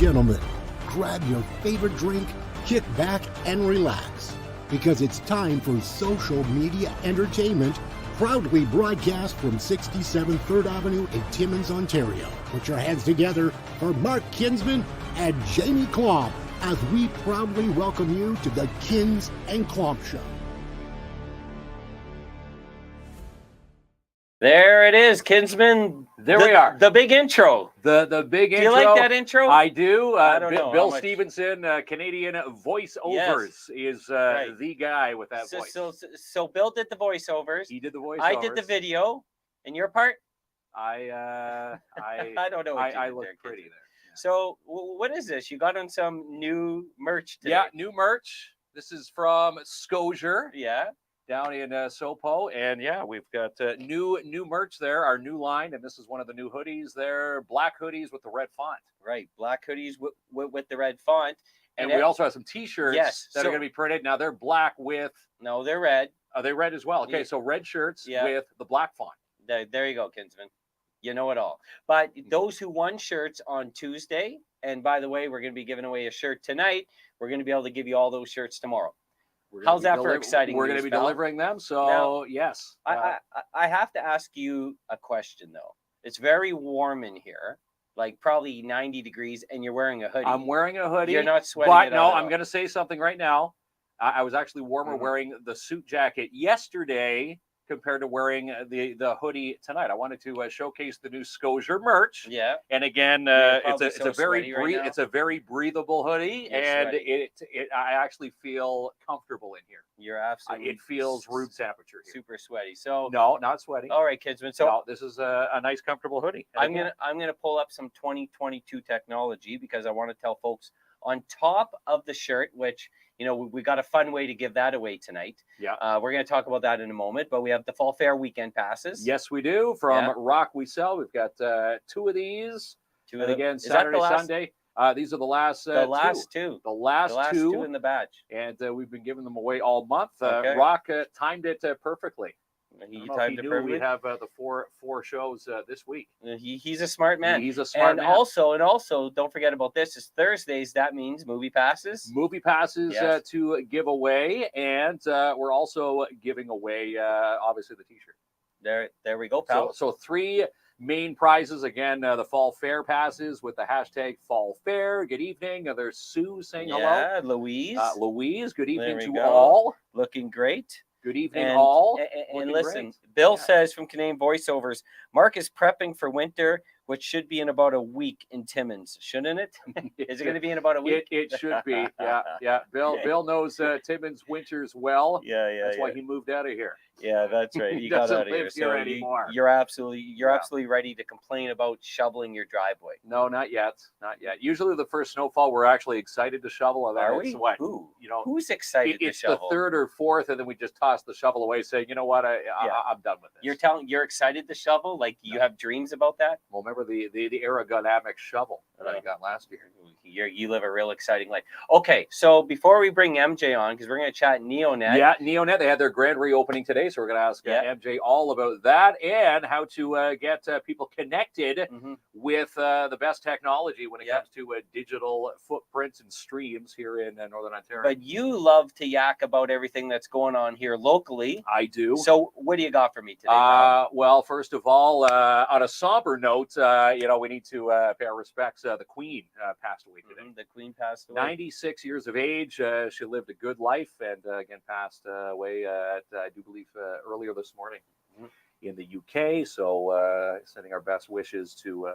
gentlemen, grab your favorite drink, kick back, and relax, because it's time for social media entertainment, proudly broadcast from 67 3rd Avenue in Timmins, Ontario. Put your hands together for Mark Kinsman and Jamie Klomp as we proudly welcome you to the Kins and Klomp Show. There it is, Kinsman. There we are. The big intro. The big intro. Do you like that intro? I do. I don't know. Bill Stevenson, Canadian voiceovers, is Right. the guy with that voice. So Bill did the voiceovers. He did the voiceovers. I did the video. And your part? I don't know. I look pretty there. Yeah. So what is this? You got on some new merch today. Yeah, new merch. This is from Scotiabank. Yeah. Down in Sopo, and yeah, we've got new merch there, our new line, and this is one of the new hoodies there, black hoodies with the red font. Right, black hoodies with the red font. And we also have some T-shirts that are going to be printed. Now they're black with... No, they're red. Are they red as well? Okay, so red shirts with the black font. There you go, Kinsman. You know it all. But those who won shirts on Tuesday, and by the way, we're going to be giving away a shirt tonight. We're going to be able to give you all those shirts tomorrow. How's that for exciting? We're going to be delivering them, so now, yes. I have to ask you a question, though. It's very warm in here, like probably 90 degrees, and you're wearing a hoodie. I'm wearing a hoodie. You're not sweating But it no, out. I'm going to say something right now. I was actually warmer wearing the suit jacket yesterday compared to wearing the hoodie tonight. I wanted to showcase the new Scotiabank merch. Yeah. And again, it's a very breathable hoodie, and I actually feel comfortable in here. You're absolutely. It feels room temperature here. Super sweaty. So no, not sweaty. All right, Kinsman. So no, this is a nice, comfortable hoodie. And I'm gonna pull up some 2022 technology because I want to tell folks on top of the shirt, which we got a fun way to give that away tonight. Yeah. We're going to talk about that in a moment, but we have the Fall Fair weekend passes. Yes, we do. From Rock We Sell. We've got two of these. And again, Saturday, Sunday. These are the last two. The last two in the batch. And we've been giving them away all month. Rock timed it perfectly. He timed it perfectly. We have the four shows this week. He's a smart man. He's a smart man. And also, don't forget about this. It's Thursdays. That means movie passes. Movie passes to give away, and we're also giving away, obviously, the T-shirt. There we go, pal. So three main prizes. Again, the Fall Fair passes with the hashtag Fall Fair. Good evening. There's Sue saying hello. Yeah, Louise. Louise, good evening to all. Looking great. Good evening, all. And listen, Bill says from Canadian Voiceovers, Mark is prepping for winter, which should be in about a week in Timmins, shouldn't it? Is it going to be in about a week? It should be. Yeah. Bill knows Timmins winters well. Yeah. That's why he moved out of here. Yeah, that's right. He got out of here. So anymore. You're absolutely ready to complain about shoveling your driveway. No, not yet. Usually the first snowfall, we're actually excited to shovel. And are we? What? Who's excited to shovel? It's the third or fourth, and then we just toss the shovel away, saying, you know what, I'm done with this. You're excited to shovel? Like you have dreams about that? Well, remember the aerodynamic shovel that I got last year. You live a real exciting life. Okay, so before we bring MJ on, because we're going to chat NEOnet. Yeah, NEOnet, they had their grand reopening today, so we're going to ask MJ all about that and how to get people connected with the best technology when it comes to digital footprints and streams here in Northern Ontario. But you love to yak about everything that's going on here locally. I do. So what do you got for me today? Well, first of all, on a somber note, we need to pay our respects. The Queen passed away today. The Queen passed away. 96 years of age. She lived a good life and again passed away I do believe earlier this morning in the UK. So sending our best wishes to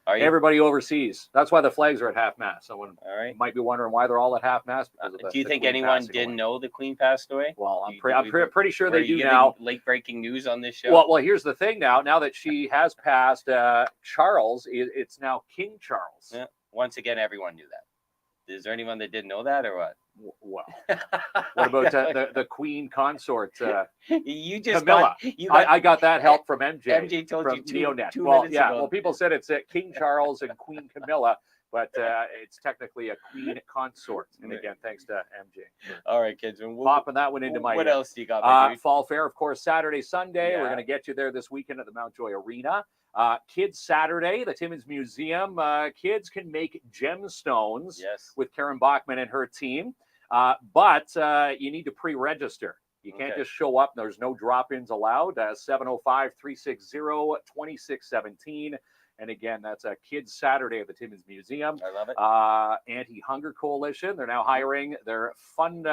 everybody overseas. That's why the flags are at half mast. Someone might be wondering why they're all at half mast. Do you think anyone didn't know the Queen passed away? Well, I'm pretty sure they do now. Late breaking news on this show. Well, here's the thing now. Now that she has passed, Charles, it's now King Charles. Yeah. Once again, everyone knew that. Is there anyone that didn't know that, or what? Well, what about the Queen consort? You just Camilla. I got that help from MJ. MJ told from you NEOnet. two minutes ago. Well, people said it's King Charles and Queen Camilla. but it's technically a queen consort. And again, thanks to MJ for All right, kids. popping that one into my What ear. else do you got, my dude? Fall Fair, of course, Saturday, Sunday. Yeah. We're going to get you there this weekend at the Mountjoy Arena. Kids Saturday, the Timmins Museum. Kids can make gemstones Yes. with Karen Bachman and her team, but you need to pre-register. You can't Okay. just show up. There's no drop-ins allowed. 705-360-2617. And again, that's a Kids Saturday at the Timmins Museum. I love it. Anti-Hunger Coalition. They're now hiring their fund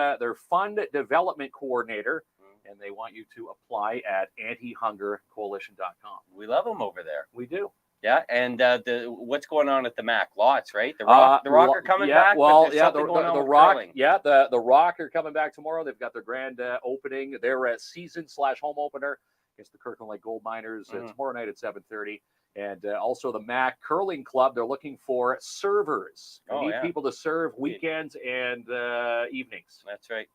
development coordinator, and they want you to apply at antihungercoalition.com. We love them over there. We do. Yeah, and what's going on at the Mac? Lots, right? The Rock are coming back. Well, but there's yeah, something going on the with Rock. curling. Yeah, the Rock are coming back tomorrow. They've got their grand opening. Their season/home opener against the Kirkland Lake Gold Miners tomorrow night at 7:30. And also the Mac Curling Club. They're looking for servers. They need people to serve weekends and evenings. That's right.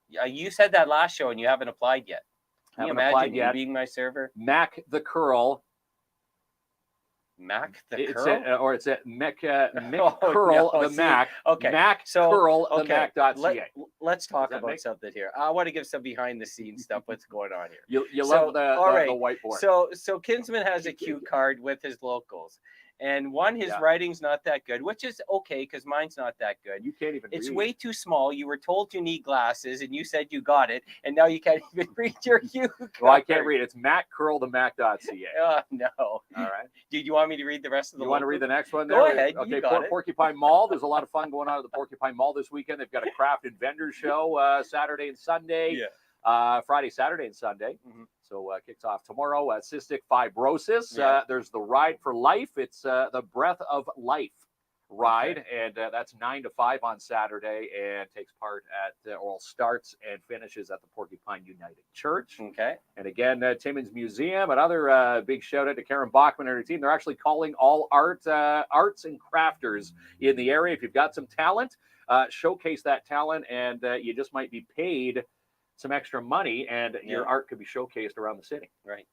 You said that last show, and you haven't applied yet. Can you imagine you being my server? Mac the Curl. Mac the Curl? It's at Mick Curl the Mac. Okay. Mac Curl the Mac.ca. Let's talk about something here. I want to give some behind the scenes stuff. What's going on here? You love the whiteboard. So Kinsman has a cue card with his locals. And his writing's not that good, which is okay because mine's not that good. You can't even It's read. way too small. You were told you need glasses, and you said you got it, and now you can't even read your cue card. Well, I can't read. It's MacCurlTheMac.ca. Oh, no. All right. Did you want me to read the rest of the You want to read the next one? Go ahead. Okay, You got it. Porcupine Mall. There's a lot of fun going on at the Porcupine Mall this weekend. They've got a craft and vendor show Saturday and Sunday. Yeah. Friday, Saturday, and Sunday. Mm-hmm. So kicks off tomorrow. Cystic fibrosis. There's the Ride for Life. It's the Breath of Life ride, and that's 9 to 5 on Saturday, and takes part at starts and finishes at the Porcupine United Church. Okay. And again, Timmins Museum. Another big shout out to Karen Bachman and her team. They're actually calling all arts and crafters in the area. If you've got some talent, showcase that talent, and you just might be paid some extra money, and your art could be showcased around the city. Right.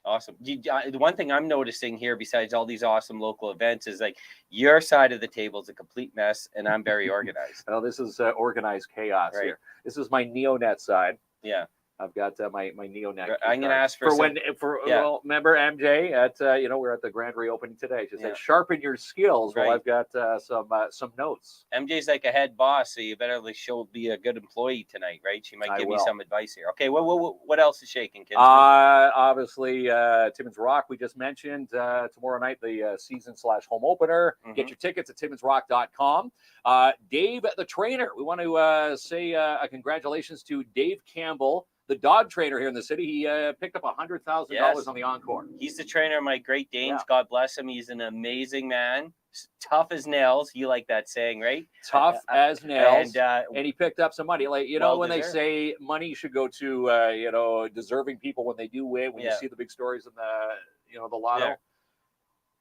Awesome. The one thing I'm noticing here, besides all these awesome local events, is like your side of the table is a complete mess, and I'm very organized. Oh, this is organized chaos here. This is my NEOnet side. Yeah. I've got my NEOnet. I'm going to ask for well, remember MJ at we're at the grand reopening today. She said, "Sharpen your skills." Well, I've got some notes. MJ's like a head boss, so you better be a good employee tonight, right? She might give me some advice here. Okay, what else is shaking, kids? Obviously, Timmins Rock we just mentioned. Tomorrow night, the season/home opener. Mm-hmm. Get your tickets at timmonsrock.com. Dave the trainer. We want to say congratulations to Dave Campbell, the dog trainer here in the city. He picked up $100,000 on the Encore. He's the trainer of my Great Danes. God bless him. He's an amazing man. Tough as nails. You like that saying, right? Tough as nails. And he picked up some money. Like, when they say money should go to, deserving people when they do win, when you see the big stories in the lotto. Yeah.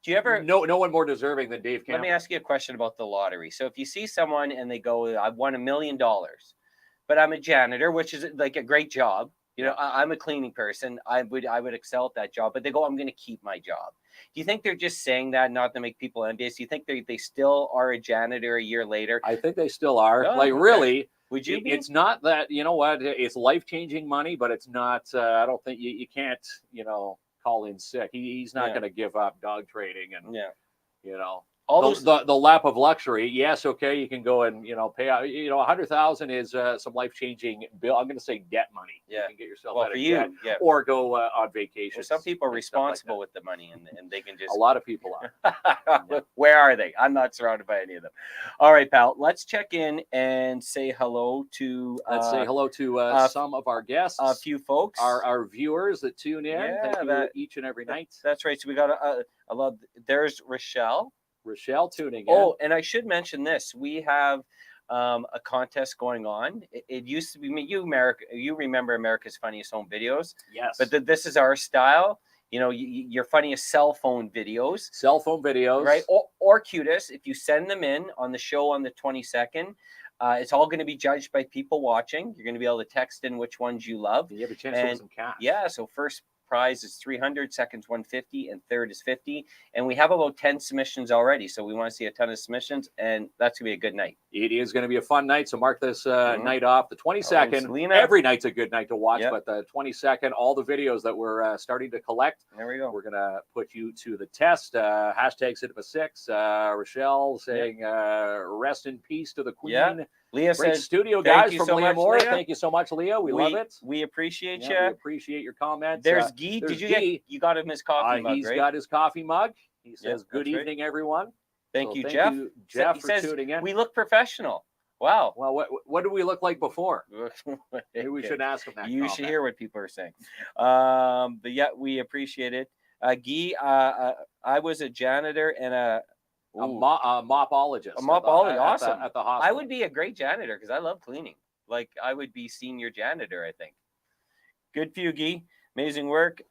Do you ever? No one more deserving than Dave Campbell. Let me ask you a question about the lottery. So if you see someone and they go, "I've won $1 million," but I'm a janitor, which is like a great job. I'm a cleaning person. I would excel at that job, but they go, "I'm going to keep my job." Do you think they're just saying that not to make people envious? Do you think they still are a janitor a year later? I think they still are. Really, would you be? It's not that, it's life-changing money, but it's not, I don't think you can't, call in sick. He's not going to give up dog training and, all those the lap of luxury. Yes, okay, you can go and pay out. $100,000 is some life-changing bill. I'm going to say debt money. Yeah, you can get yourself out of debt, or go on vacation. Well, some people are responsible with the money, and they can just. A lot of people are. Where are they? I'm not surrounded by any of them. All right, pal. Let's check in and say hello to. Let's say hello to some of our guests, a few folks, our viewers that tune in. Yeah, Thank you each and every night. That's right. So we got a lot. There's Rochelle tuning in. Oh, and I should mention this. We have a contest going on. It used to be you remember America's Funniest Home Videos. Yes. But this is our style. Your funniest cell phone videos. Right? Or cutest. If you send them in on the show on the 22nd, it's all going to be judged by people watching. You're going to be able to text in which ones you love. You have a chance to win some cash. Yeah, so first prize is 300, second's 150, and third is 50. And we have about 10 submissions already, so we want to see a ton of submissions, and that's gonna be a good night. It is going to be a fun night, so mark this night off. The 22nd, Selena. every night's a good night to watch, Yep. but the 22nd, all the videos that we're starting to collect, There we go. we're going to put you to the test. Hashtag Cinema6. Rochelle saying rest in peace to the Queen. Yeah. Leah Great says, studio thank guys you from so Leah much, Moore. Leah. Thank you so much, Leah. We love it. We appreciate Yeah, you. we appreciate your comments. There's Guy. there's Did you Guy. get? You got him his coffee mug, He's right? got his coffee mug. He says, "Good that's right. evening, everyone." Thank So you, Jeff. Jeff, He for says, tuning in. We look professional. Wow. Well, what do we look like before? Maybe we should ask him that. You comment. should hear what people are saying. But yeah, we appreciate it. Guy, I was a janitor and a mopologist. A mopologist, awesome. At the hospital. I would be a great janitor because I love cleaning. Like I would be senior janitor, I think. Good for you, Guy. Amazing work.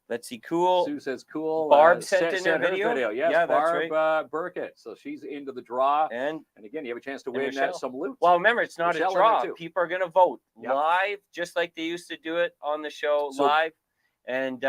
Let's see, cool. Sue says cool. Barb sent in her video. Yes, Yeah, that's Barb right. Burkett. So she's into the draw. And again, you have a chance to and win Michelle. some loot. Well, remember, it's not Michelle a in draw. there, too. People are going to vote Yep. live, just like they used to do it on the show live. And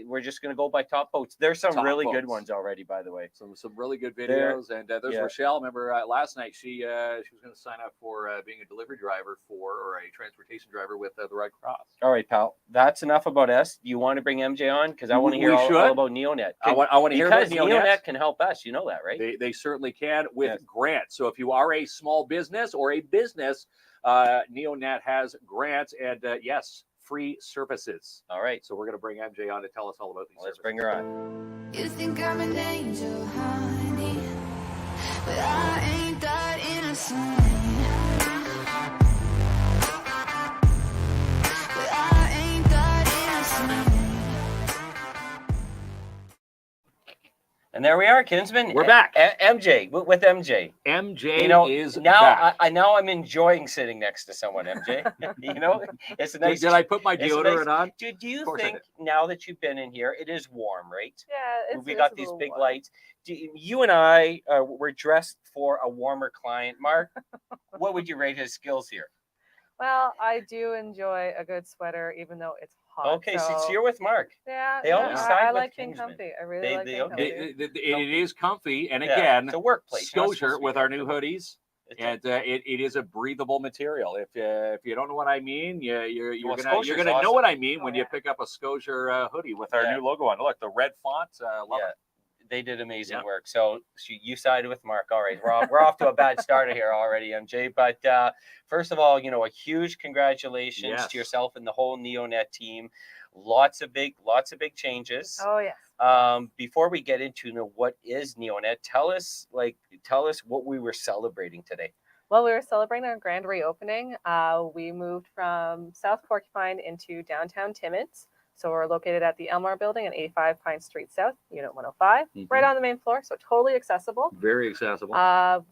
we're just going to go by top votes. There's some Top really good votes. ones already, by the way. Some really good videos. And there's yeah. Rochelle. Remember last night she was going to sign up for being a delivery driver or a transportation driver with the Red Cross. All right, pal. That's enough about us. You want to bring MJ on? Because I want to hear all about NEOnet. I want to hear about Because NEOnet can help us. You know that, right? They certainly can with grants. So if you are a small business or a business, NEOnet has grants and yes, free services. All right. So we're going to bring MJ on to tell us all about these Let's services. bring her on. You think I'm an angel, honey, but I ain't that innocent. But I ain't that innocent. And there we are, Kinsman. We're back. MJ, with MJ. MJ is now back. now I'm enjoying sitting next to someone, MJ. It's a nice. Did I put my it's deodorant nice- on? Do you course I think did. now that you've been in here, it is warm, right? Yeah, We got these big lights. You and I were dressed for a warmer client. Mark, what would you rate his skills here? Well, I do enjoy a good sweater, even though it's hot. Okay, so you're with Mark. Yeah, They always side I with like being Kingsman. comfy. I really They- like they- being okay. comfy. It is comfy, and Yeah, again, it's a workplace. You're not supposed Scotiabank to be with our new comfortable. hoodies. It's And it is a breathable material. If you don't know what I mean, you're Well, gonna Scotia's know awesome. what I mean Oh, when yeah. you pick up a Scotia hoodie with our Yeah. new logo on. Look, the red font. Love Yeah. it. They did amazing Yeah. work. So you sided with Mark. All right, we're off to a bad start here already, MJ. But first of all, a huge congratulations Yes. to yourself and the whole NEOnet team. Lots of big changes. Oh, yes. Before we get into what is NEOnet, tell us what we were celebrating today. Well, we were celebrating our grand reopening. We moved from South Porcupine into downtown Timmins. So we're located at the Elmar Building at 85 Pine Street South, Unit 105, right on the main floor. So totally accessible. Very accessible.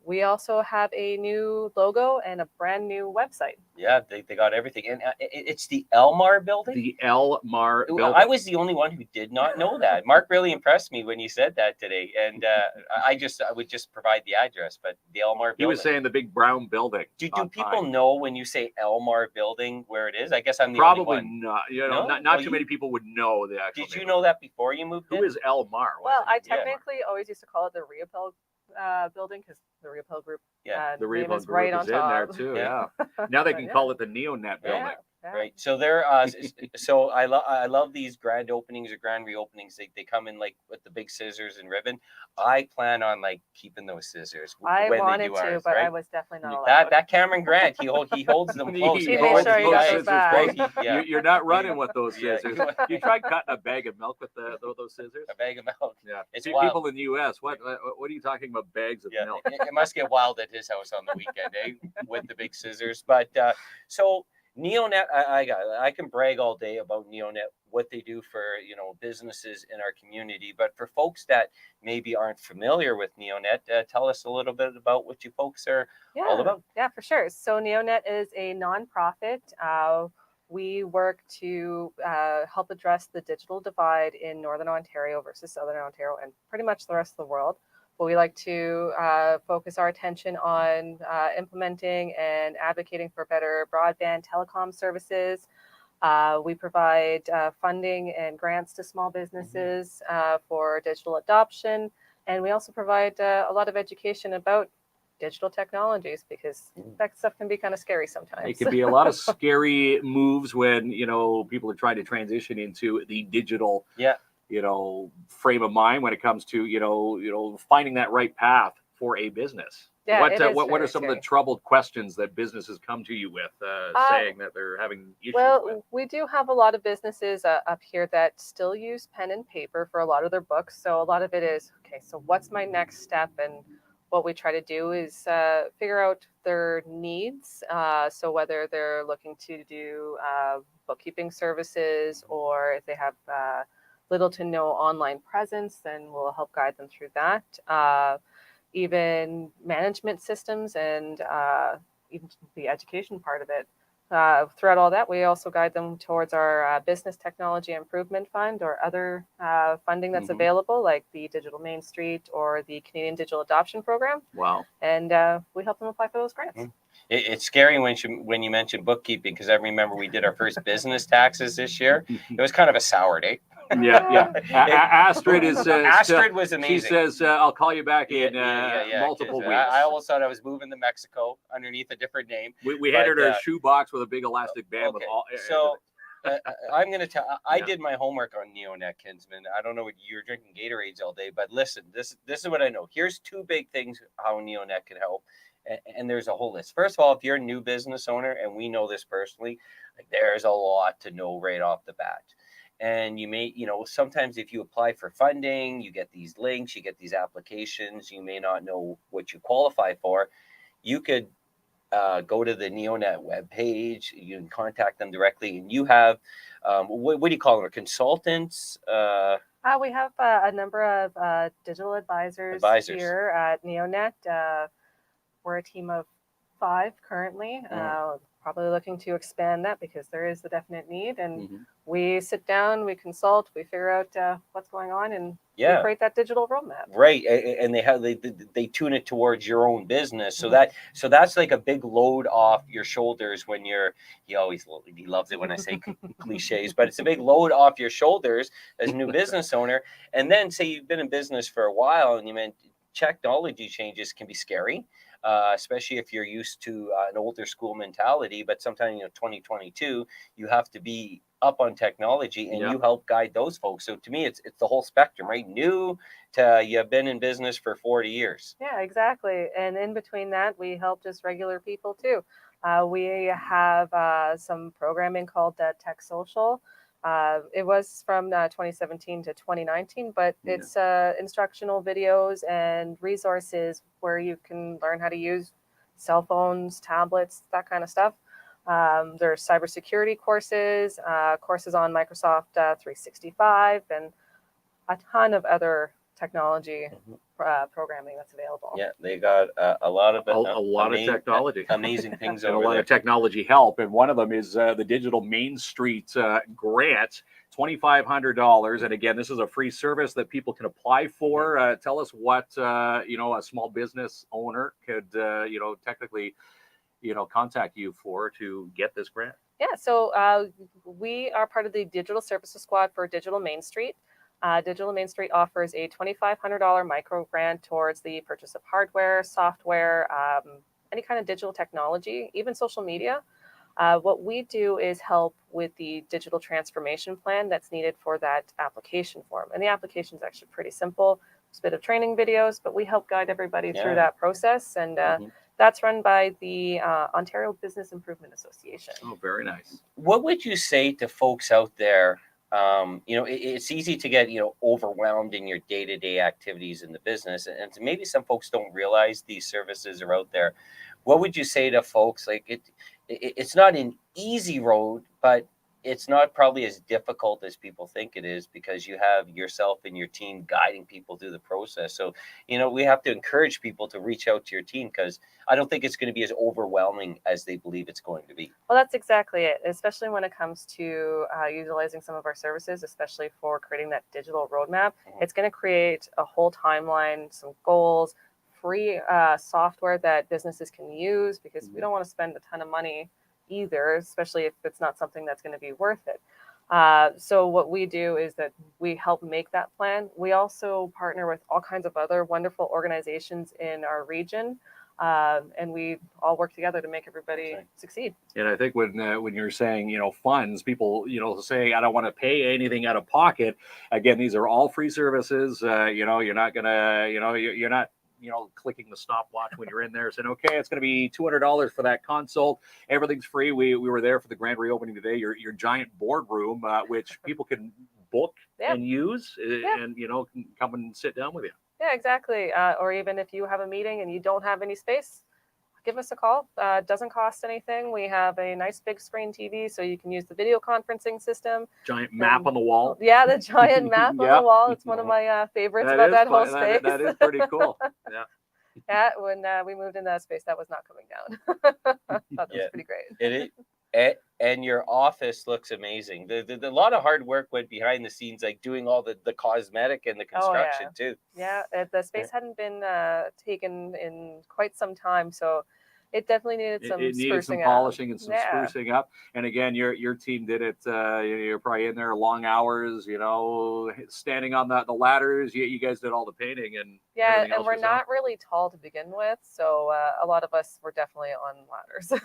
We also have a new logo and a brand new website. Yeah, they got everything. And it's the Elmar Building? The Elmar Building. I was the only one who did not know that. Mark really impressed me when he said that today. And I would just provide the address, but the Elmar Building. He was saying the big brown building. Do on people Pine. know when you say Elmar Building where it is? I guess I'm the Probably only one. not. No? Not Well, too many people would know the actual. Did you name. know that before you moved in? Who is Elmar? Well, I Yeah. technically always used to call it the Reapel building because the Reapel Group Yeah, the name Reapel is right Group on is in there top. too. Yeah. Yeah. Now they But can yeah. call it the NEOnet building. Yeah, yeah. Right. So they're so I love these grand openings or grand reopenings. They come in like with the big scissors and ribbon. I plan on like keeping those scissors I when wanted they do to, ours, but right? I was definitely not allowed. That Cameron Grant, he holds them close. He made holds sure you those got those scissors back. close. Yeah. You're not running with those Yeah. scissors. You tried cutting a bag of milk with those scissors? A bag of milk. Yeah. It's See, wild. people in the U.S. What are you talking about? Bags of Yeah, milk? it must get wild at his house on the weekend, with the big scissors. But so NEOnet, I can brag all day about NEOnet, what they do for businesses in our community. But for folks that maybe aren't familiar with NEOnet, tell us a little bit about what you folks are all about. Yeah, for sure. So NEOnet is a nonprofit. We work to help address the digital divide in Northern Ontario versus Southern Ontario and pretty much the rest of the world. But we like to focus our attention on implementing and advocating for better broadband telecom services, We provide funding and grants to small businesses for digital adoption. And we also provide a lot of education about digital technologies, because that stuff can be kind of scary sometimes. It can be a lot of scary moves when, people are trying to transition into the digital, frame of mind when it comes to, finding that right path for a business. Yeah, what are some of the troubled questions that businesses come to you with, saying that they're having issues with? We do have a lot of businesses up here that still use pen and paper for a lot of their books. So a lot of it is, okay, so what's my next step? And what we try to do is figure out their needs. So whether they're looking to do bookkeeping services, or if they have little to no online presence, then we'll help guide them through that. Even management systems and even the education part of it. Throughout all that, we also guide them towards our Business Technology Improvement Fund, or other funding that's available, like the Digital Main Street or the Canadian Digital Adoption Program. Wow. And we help them apply for those grants. It's scary when you mention bookkeeping, because I remember we did our first business taxes this year. It was kind of a sour day. Yeah. Astrid was amazing. She says, "I'll call you back in multiple weeks." I almost thought I was moving to Mexico underneath a different name. We handed her a shoebox with a big elastic band with all. So I'm going to tell. I did my homework on NEOnet, Kinsman. I don't know what you're drinking Gatorades all day, but listen, this is what I know. Here's two big things how NEOnet can help. And there's a whole list. First of all, if you're a new business owner, and we know this personally, like, there's a lot to know right off the bat. And you may, sometimes if you apply for funding, you get these links, you get these applications, you may not know what you qualify for. You could go to the NEOnet webpage, you can contact them directly, and you have, what do you call them, consultants? We have a number of digital advisors here at NEOnet. We're a team of 5 currently. Probably looking to expand that, because there is a definite need. And we sit down, we consult, we figure out what's going on, and we create that digital roadmap. Right, and they tune it towards your own business, so that's like a big load off your shoulders when he loves it when I say cliches, but it's a big load off your shoulders as a new business owner. And then say you've been in business for a while, and technology changes can be scary. Especially if you're used to an older school mentality, but sometimes 2022, you have to be up on technology, and you help guide those folks. So to me, it's the whole spectrum, right? New to you've been in business for 40 years. Yeah, exactly. And in between that, we help just regular people too. We have some programming called Tech Social. It was from 2017 to 2019, but it's instructional videos and resources where you can learn how to use cell phones, tablets, that kind of stuff. There's cybersecurity courses, courses on Microsoft 365, and a ton of other technology programming that's available. Yeah, they got a lot of technology, amazing things and over a lot there. of technology help. And one of them is the Digital Main Street grant, $2,500. And again, this is a free service that people can apply for. Tell us what a small business owner could technically contact you for to get this grant. Yeah, so we are part of the Digital Services Squad for Digital Main Street. Digital Main Street offers a $2,500 micro grant towards the purchase of hardware, software, any kind of digital technology, even social media. What we do is help with the digital transformation plan that's needed for that application form. And the application is actually pretty simple. It's a bit of training videos, but we help guide everybody through that process. And that's run by the Ontario Business Improvement Association. Oh, very nice. What would you say to folks out there? It's easy to get overwhelmed in your day-to-day activities in the business, and maybe some folks don't realize these services are out there. What would you say to folks? Like it's not an easy road, but it's not probably as difficult as people think it is, because you have yourself and your team guiding people through the process. So, we have to encourage people to reach out to your team, because I don't think it's going to be as overwhelming as they believe it's going to be. Well, that's exactly it, especially when it comes to utilizing some of our services, especially for creating that digital roadmap. It's going to create a whole timeline, some goals, free software that businesses can use, because we don't want to spend a ton of money either, especially if it's not something that's going to be worth it. So what we do is that we help make that plan. We also partner with all kinds of other wonderful organizations in our region, and we all work together to make everybody succeed. And I think when you're saying, funds, people, saying, I don't want to pay anything out of pocket. Again, these are all free services. You're not gonna, you're not, clicking the stopwatch when you're in there saying, okay, it's going to be $200 for that consult. Everything's free. We were there for the grand reopening today. Your giant boardroom, which people can book and use, and can come and sit down with you. Yeah, exactly. Or even if you have a meeting and you don't have any space, give us a call. It doesn't cost anything. We have a nice big screen TV, so you can use the video conferencing system. Giant map on the wall. Yeah, the giant map on the wall. It's one of my favorites about that whole space. That is pretty cool. Yeah. Yeah, when we moved in that space, that was not coming down. Thought that was pretty great. It is. And your office looks amazing. A lot of hard work went behind the scenes, like doing all the cosmetic and the construction too. Yeah, the space hadn't been taken in quite some time, so it definitely needed some it needed some polishing and some sprucing up. And again, your team did it. You're probably in there long hours, standing on the ladders. You guys did all the painting and and we're not really tall to begin with, so a lot of us were definitely on ladders.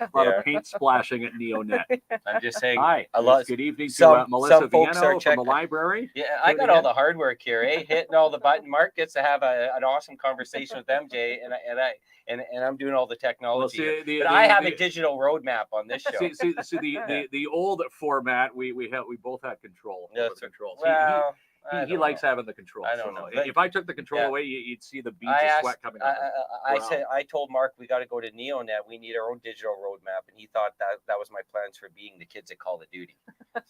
A lot of paint splashing at NEOnet. I'm just saying. Hi. Good evening to some Melissa folks Viano from the library. Yeah, I got all the hard work here, hitting all the button. Mark gets to have an awesome conversation with MJ, and I'm doing all the technology. Well, but I have a digital roadmap on this show. The old format, we both had control. Yes, over the controls. Well, he likes having the control. I don't know. If I took the control away, you'd see the beads of sweat coming out. I told Mark we got to go to NEOnet. We need our own digital roadmap, and he thought that was my plans for being the kids at Call of Duty.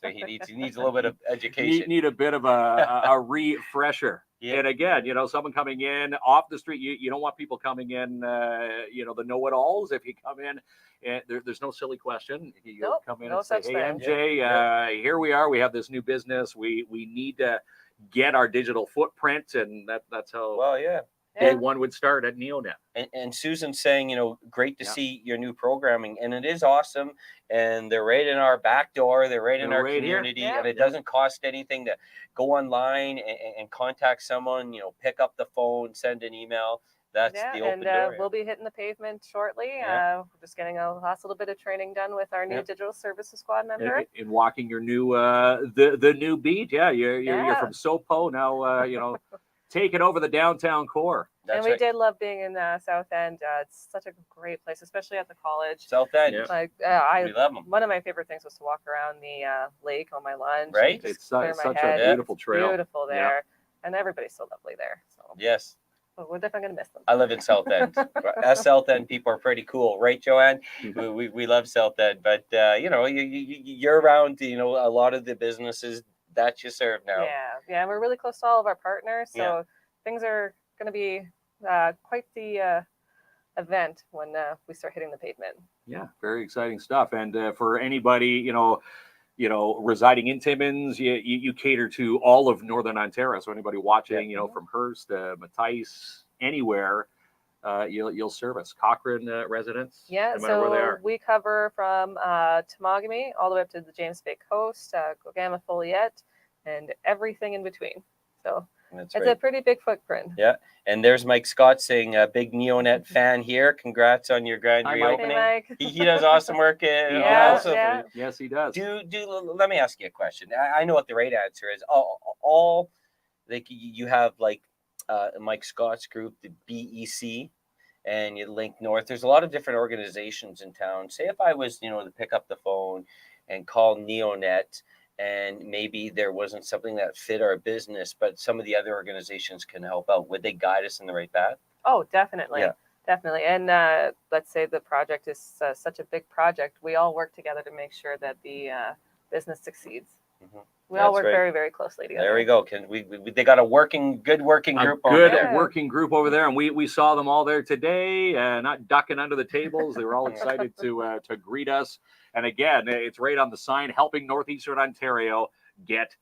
So he needs a little bit of education. You need a bit of a refresher. Yeah. And again, someone coming in off the street, you don't want people coming in, the know-it-alls. If you come in, and there's no silly question. You come in and say, hey, MJ, here we are. We have this new business. We need to get our digital footprint, and that's how day one would start at NEOnet. And Susan's saying, great to see your new programming, and it is awesome. And they're right in our back door. They're right in our community, and it doesn't cost anything to go online and contact someone. Pick up the phone, send an email. That's the open door. We'll be hitting the pavement shortly. We're just getting a last little bit of training done with our new digital services squad member. In walking your new the new beat. Yeah, you're from SoPo now. Taking over the downtown core. And we did love being in South End. It's such a great place, especially at the college. South End. We love them. One of my favorite things was to walk around the lake on my lunch. Right. It's such a beautiful trail. Beautiful there. And everybody's so lovely there. So yes. We're definitely going to miss them. I live in South End. Us South End people are pretty cool, right, Joanne? We love South End, but you're around, a lot of the businesses that you serve now. Yeah, we're really close to all of our partners, so things are going to be quite the event when we start hitting the pavement. Yeah, very exciting stuff. And for anybody, residing in Timmins, you cater to all of Northern Ontario. So anybody watching, from Hearst, Mattice, anywhere, you'll service Cochrane residents. Yeah, no matter where they are. We cover from Temagami all the way up to the James Bay coast, Gogama, Folliette, and everything in between. So it's a pretty big footprint. Yeah, and there's Mike Scott saying a big NEOnet fan here. Congrats on your grand reopening. Hey, Mike. He does awesome work. Yes, he does. Let me ask you a question. I know what the right answer is. All like you have like Mike Scott's group, the BEC, and you link north. There's a lot of different organizations in town. Say if I was, to pick up the phone and call NEOnet, and maybe there wasn't something that fit our business, but some of the other organizations can help out. Would they guide us in the right path? Oh, definitely. Yeah. Definitely. And let's say the project is such a big project. We all work together to make sure that the business succeeds. Mm-hmm. We all work very, very closely together. There we go. They got a good working group over there. Working group over there. And we saw them all there today, not ducking under the tables. They were all excited to greet us. And again, it's right on the sign, helping Northeastern Ontario get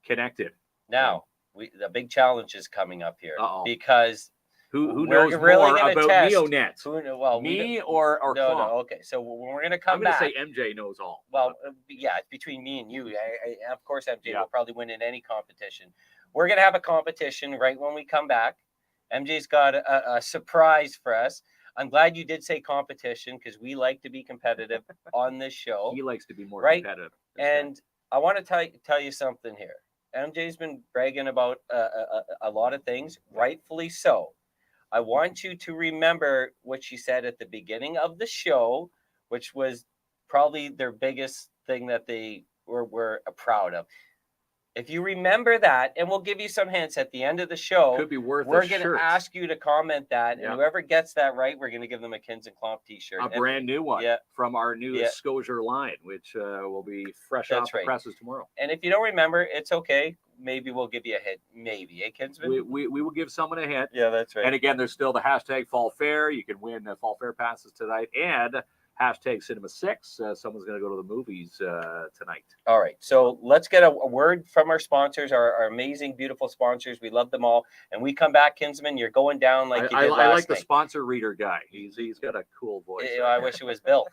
connected. Now, the big challenge is coming up here because Who We're knows really more gonna about test NEOnet? Who kn- well, we Me don't- or no, Claude? okay. So we're gonna I'm come going to back. say MJ knows all. Well, yeah, it's between me and you. Of course, MJ Yeah. will probably win in any competition. We're gonna have a competition right when we come back. MJ's got a surprise for us. I'm glad you did say competition because we like to be competitive on this show. He likes to be more Right? competitive. And I want to tell you something here. MJ's been bragging about a lot of things, rightfully so. I want you to remember what she said at the beginning of the show, which was probably their biggest thing that they were proud of. If you remember that, and we'll give you some hints at the end of the show, Could be worth we're a going to shirt. ask you to comment that, Yeah. and whoever gets that right, we're going to give them a Kins and Klomp t-shirt. A brand new one Yeah. from our new Yeah. Scotier line, which will be fresh That's off the right. presses tomorrow. And if you don't remember, it's okay. Maybe we'll give you a hint. Maybe, Kinsman? We will give someone a hint. Yeah, that's right. And again, there's still the hashtag Fall Fair. You can win Fall Fair passes tonight and hashtag Cinema 6. Someone's going to go to the movies tonight. All right. So let's get a word from our sponsors, our amazing, beautiful sponsors. We love them all. And we come back, Kinsman. You're going down like you I did last like the night. sponsor reader guy. He's got a cool voice. I wish it was Bill.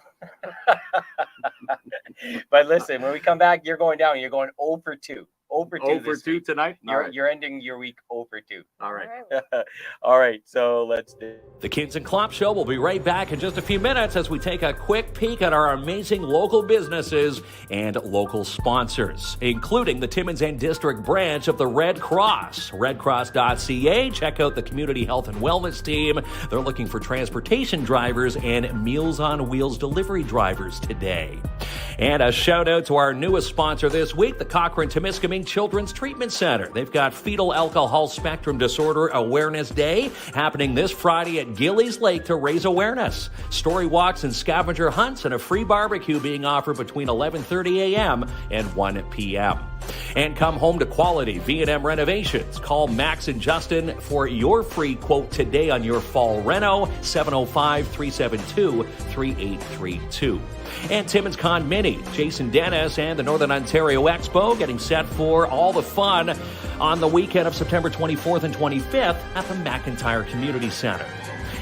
But listen, when we come back, you're going down. You're going 0 for 2. 0 for 2 0 for this 2 week. tonight? All right. You're ending your week 0 for 2. All right. All right. So let's do The Kins and Klomp Show will be right back in just a few minutes as we take a quick peek at our amazing local businesses and local sponsors, including the Timmins and District branch of the Red Cross. Redcross.ca. Check out the Community Health and Wellness team. They're looking for transportation drivers and Meals on Wheels delivery drivers today. And a shout out to our newest sponsor this week, the Cochrane-Temiskaming Children's Treatment Center. They've got Fetal Alcohol Spectrum Disorder Awareness Day happening this Friday at Gillies Lake to raise awareness. Story walks and scavenger hunts and a free barbecue being offered between 11:30 a.m. and 1 p.m. And come home to quality V&M renovations. Call Max and Justin for your free quote today on your fall reno, 705-372-3832. And Timmins Con Mini, Jason Dennis and the Northern Ontario Expo getting set for all the fun on the weekend of September 24th and 25th at the McIntyre Community Center.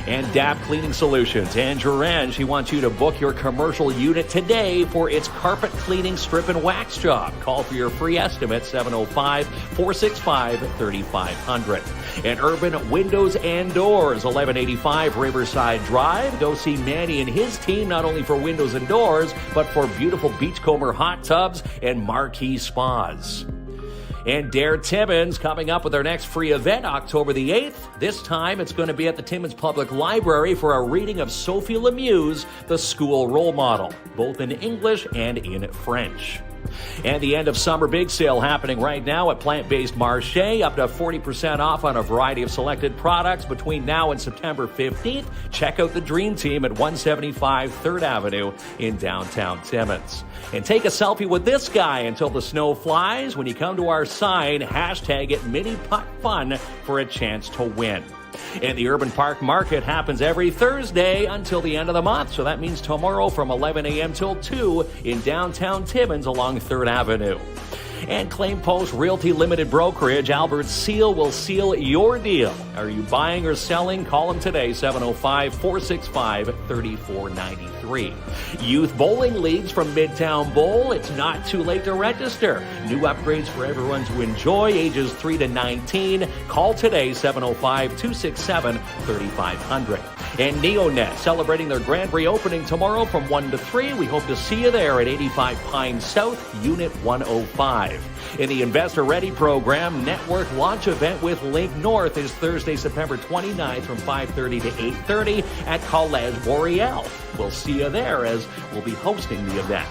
And DAP Cleaning Solutions, Andrew Range, he wants you to book your commercial unit today for its carpet cleaning strip and wax job. Call for your free estimate, 705-465-3500. And Urban Windows and Doors, 1185 Riverside Drive. Go see Manny and his team, not only for windows and doors, but for beautiful beachcomber hot tubs and marquee spas. And Dare Timmins coming up with their next free event October the 8th. This time it's going to be at the Timmins Public Library for a reading of Sophie Lemieux's The School Role Model, both in English and in French. And the end of summer big sale happening right now at Plant-Based Marché, up to 40% off on a variety of selected products between now and September 15th. Check out the Dream Team at 175 3rd Avenue in downtown Timmins. And take a selfie with this guy until the snow flies. When you come to our sign, hashtag it Mini Putt Fun for a chance to win. And the Urban Park Market happens every Thursday until the end of the month. So that means tomorrow from 11 a.m. till 2 in downtown Timmins along 3rd Avenue. And Claim Post Realty Limited Brokerage, Albert Seal will seal your deal. Are you buying or selling? Call them today, 705-465-3493. Youth Bowling Leagues from Midtown Bowl. It's not too late to register. New upgrades for everyone to enjoy, ages 3 to 19. Call today, 705-267-3500. And NEOnet, celebrating their grand reopening tomorrow from 1 to 3. We hope to see you there at 85 Pine South, Unit 105. In the Investor Ready program, network launch event with Link North is Thursday, September 29th from 5:30 to 8:30 at College Boreal. We'll see you there as we'll be hosting the event.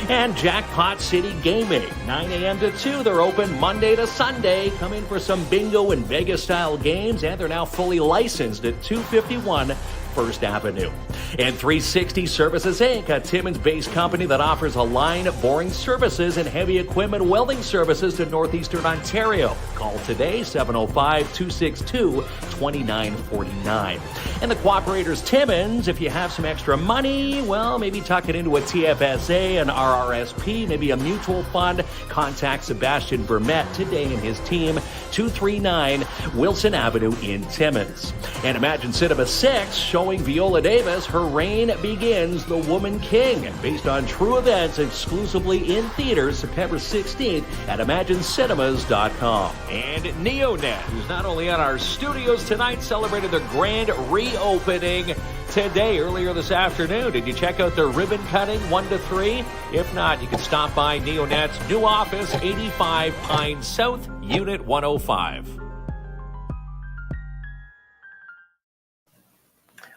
And Jackpot City Gaming, 9 a.m. to 2. They're open Monday to Sunday. Come in for some bingo and Vegas-style games, and they're now fully licensed at 251 First Avenue. And 360 Services Inc., a Timmins-based company that offers a line of boring services and heavy equipment welding services to northeastern Ontario. Call today, 705-262-2949. And the Cooperators Timmins, if you have some extra money, well, maybe tuck it into a TFSA, an RRSP, maybe a mutual fund. Contact Sebastian Vermette today and his team, 239 Wilson Avenue in Timmins. And Imagine Cinema 6 showing Viola Davis, Her Reign Begins, The Woman King, based on true events exclusively in theaters September 16th at ImagineCinemas.com. And NEOnet, who's not only on our studios tonight, celebrated their grand reopening today, earlier this afternoon. Did you check out their ribbon cutting 1 to 3? If not, you can stop by NEOnet's new office, 85 Pine South, Unit 105.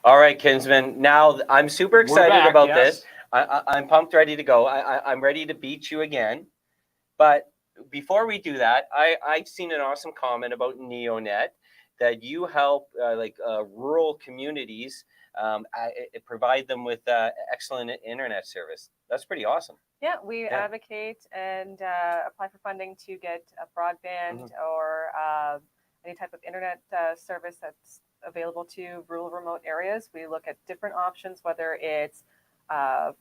All right, Kinsman. Now I'm super excited back, about yes. this. I'm pumped, ready to go. I'm ready to beat you again. But before we do that, I've seen an awesome comment about NEOnet that you help rural communities provide them with excellent internet service. That's pretty awesome. Yeah, we advocate and apply for funding to get a broadband or any type of internet service that's available to rural remote areas. We look at different options, whether it's